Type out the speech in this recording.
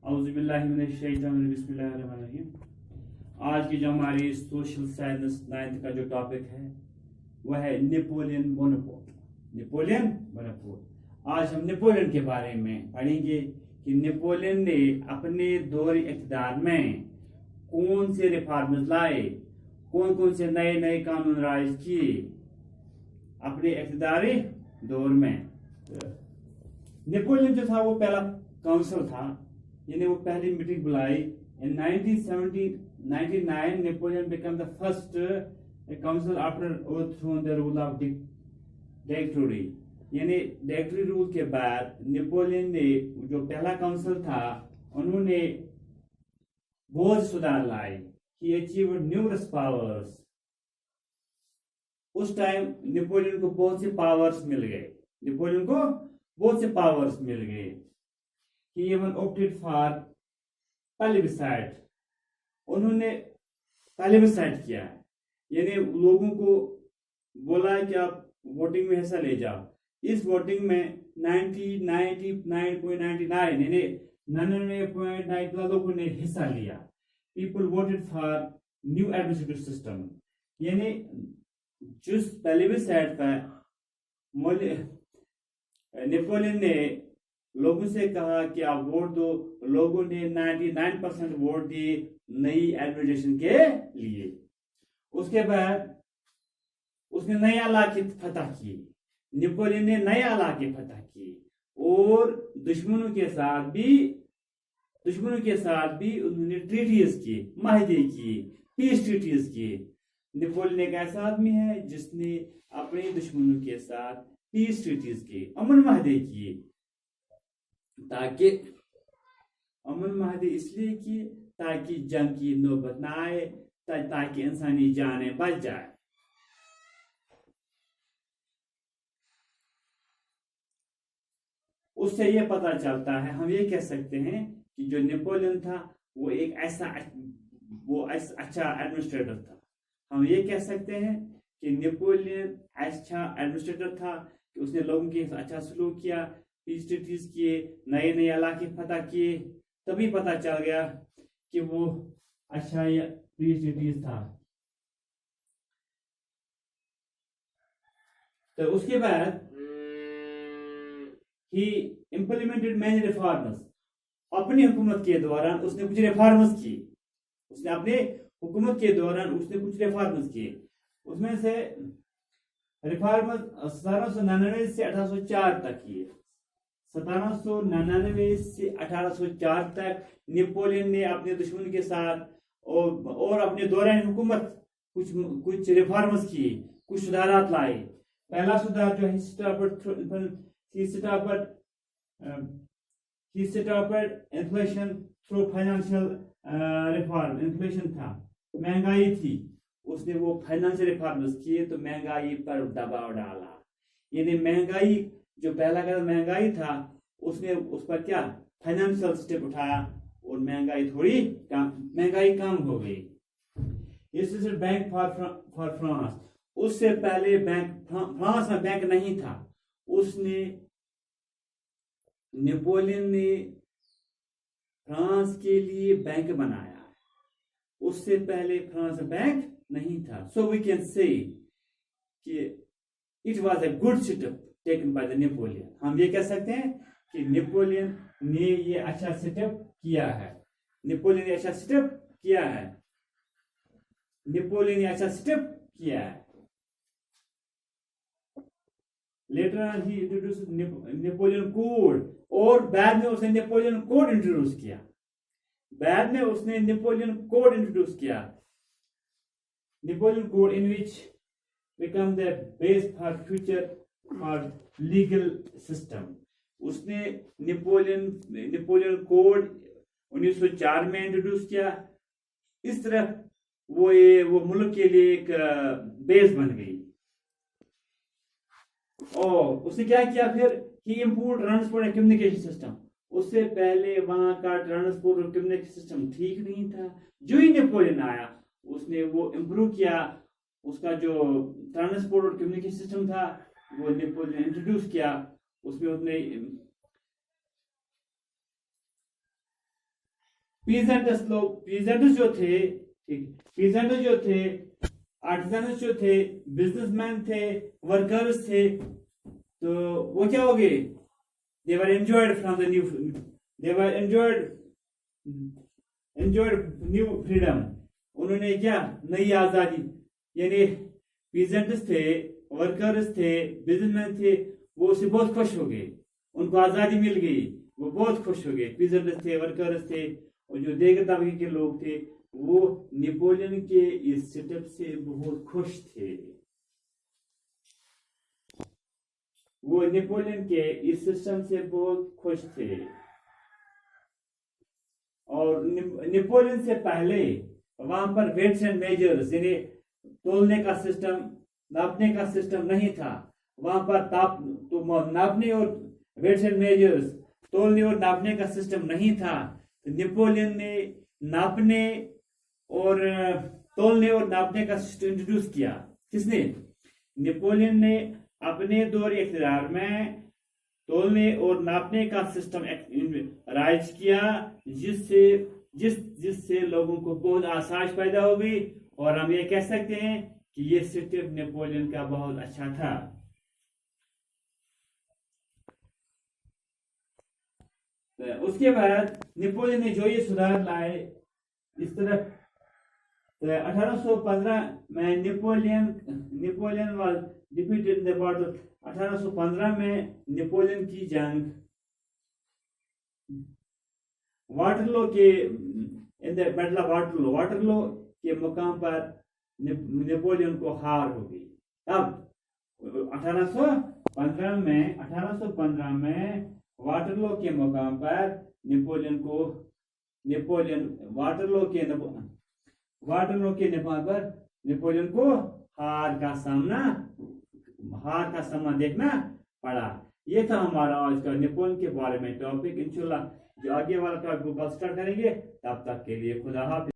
बिस्मिल्लाहिर्रहमानिर्रहीम। आज की जो हमारी सोशल साइंस 9th का जो टॉपिक है वह है नेपोलियन बोनापार्ट। Napoleon Bonaparte. आज हम नेपोलियन के बारे में पढ़ेंगे कि नेपोलियन ने अपने दौर इक़्तिदार में कौन से रिफॉर्म्स लाए, कौन कौन से नए नए कानून राइज किए अपने इक़्तिदारी दौर में। नेपोलियन जो था वो पहला काउंसिल था, यानी वो पहली मीटिंग बुलाई in 1999। Napoleon become the first council after overthrown the rule of dictatory, यानी डिक्टेटरी रूल के बाद नेपोलियन ने जो पहला काउंसिल था उन्होंने बहुत सुधार लाए। ही अचीव्ड न्यूमरस पावर्स। उस टाइम नेपोलियन को बहुत से पावर्स मिल गए, नेपोलियन को बहुत से पावर्स मिल गए। He even opted for plebiscite। उन्होंने प्लेबिसाइट किया है, यानी लोगों को बोला है कि आप वोटिंग में हिस्सा ले जाओ। इस वोटिंग में 99.99 यानी 99.9 लोगों ने हिस्सा लिया। People voted for new administrative system, यानी जिस प्लेबिसाइट पर नेपोलियन ने लोगों से कहा कि आप वोट दो, लोगों ने 99% वोट दिए नई एडमिनिस्ट्रेशन के लिए। उसके बाद उसने नए इलाके फतह किए, नेपोलियन ने नए इलाके फतह किए और दुश्मनों के साथ भी उन्होंने ट्रीटीज किए, माहदे किए, पीस ट्रीटीज किए। नेपोलियन एक ऐसा आदमी है जिसने अपने दुश्मनों के साथ पीस ट्रीटीज किए, अमन माहदे किए, ताकि अमन माहदे इसलिए कि ताकि जंग की नौबत ना आए, ताकि इंसानी जानें बच जाए। उससे यह पता चलता है, हम ये कह सकते हैं कि जो नेपोलियन था वो एक ऐसा अच्छा एडमिनिस्ट्रेटर था। हम ये कह सकते हैं कि नेपोलियन अच्छा एडमिनिस्ट्रेटर था कि उसने लोगों के साथ अच्छा सलूक किया, पीस ट्रीटीज किए, नए नए इलाके फतह किए, तभी पता चल गया कि वो अच्छा पीस ट्रीटीज था। तो उसके बाद ही इंप्लीमेंटेड मैनी रिफॉर्म्स। अपनी हुकूमत के दौरान उसने कुछ रिफॉर्म्स किए, उसमें से रिफॉर्म्स 1799 से 1804 तक किए। 1799 से 1804 तक नेपोलियन ने अपने दुश्मन के साथ और अपने दौरान हुकूमत कुछ रिफॉर्म्स किए, कुछ सुधारात लाए। पहला सुधार जो है he stopped inflation through financial reform। Inflation था, महंगाई थी, उसने वो फाइनेंशियल रिफॉर्म्स किए तो महंगाई पर दबाव डाला। यानी महंगाई जो पहला कदम महंगाई था, उसने उस पर क्या फाइनेंशियल स्टेप उठाया और महंगाई कम हो गई। Bank for France. उससे पहले फ्रांस में बैंक नहीं था, नेपोलियन ने फ्रांस के लिए बैंक बनाया। उससे पहले फ्रांस में बैंक नहीं था। सो वी कैन से कि it was a good step taken by the Napoleon. हम ये कह सकते हैं कि नेपोलियन ने ये अच्छा स्टेप किया है। Later on he introduce Napoleon code, और बाद में उसने नेपोलियन कोड इंट्रोड्यूस किया। Napoleon code in which become the base for future for legal system. उसने नेपोलियन कोड 1904 में इंट्रोड्यूस किया। इस तरह वो मुल्क के लिए एक बेस बन गई। और उसने क्या किया फिर, he improved transport and communication system. उससे पहले वहां का ट्रांसपोर्ट और कम्युनिकेशन सिस्टम ठीक नहीं था। जो ही नेपोलियन आया उसने वो इम्प्रूव किया। उसका जो ट्रांसपोर्ट और कम्युनिकेशन सिस्टम था वो नेपोलियन इंट्रोड्यूस किया। उसमें उसने पीजेंट्स जो थे, ठीक, पीजेंट्स जो थे, आर्टिजन्स जो थे, बिजनेसमैन थे, वर्कर्स थे, तो वो क्या हो गए? they were enjoyed from the new they were enjoyed new freedom. उन्होंने क्या? नई आजादी, यानी पीजेंट्स थे, वर्कर्स थे, बिजनेसमैन थे, वो उससे बहुत खुश हो गए, उनको आजादी मिल गई, वो बहुत खुश हो गए। पीजेंट्स थे, वर्कर्स थे, और जो देगर तबके के लोग थे वो नेपोलियन के इस सेटअप से बहुत खुश थे। वो नेपोलियन के इस सिस्टम से बहुत खुश थे। और नेपोलियन से पहले वहां पर वेट्स एंड मेजर्स, यानी तोलने का सिस्टम, नापने का सिस्टम नहीं था। वहां पर नापने और वेट्स एंड मेजर्स, तोलने और नापने का सिस्टम नहीं था। तो नेपोलियन ने नापने और तोलने और नापने का सिस्टम इंट्रोड्यूस किया। किसने? नेपोलियन ने अपने दौर इख्तियार में तोलने और नापने का सिस्टम राइज किया, जिससे लोगों को बहुत आसाइश पैदा हो गई। और हम ये कह सकते हैं कि ये सिस्टम नेपोलियन का बहुत अच्छा था। तो उसके बाद नेपोलियन ने जो ये सुधार लाए इस तरफ, तो 1815 में Napoleon was defeated in the bottle. 1815 में नेपोलियन की जंग वाटरलो के, in the battle of Waterloo के मुकाम पर नेपोलियन को हार हो गई। अब 1815 में वाटरलो के मुकाम पर वाटरलो के मुकाम पर नेपोलियन को हार का सामना देखना पड़ा। ये था हमारा आज का नेपोलियन के बारे में टॉपिक। इंशाल्लाह जो आगे वाला टॉपिक कल स्टार्ट करेंगे, तब तक के लिए खुदा हाफिज।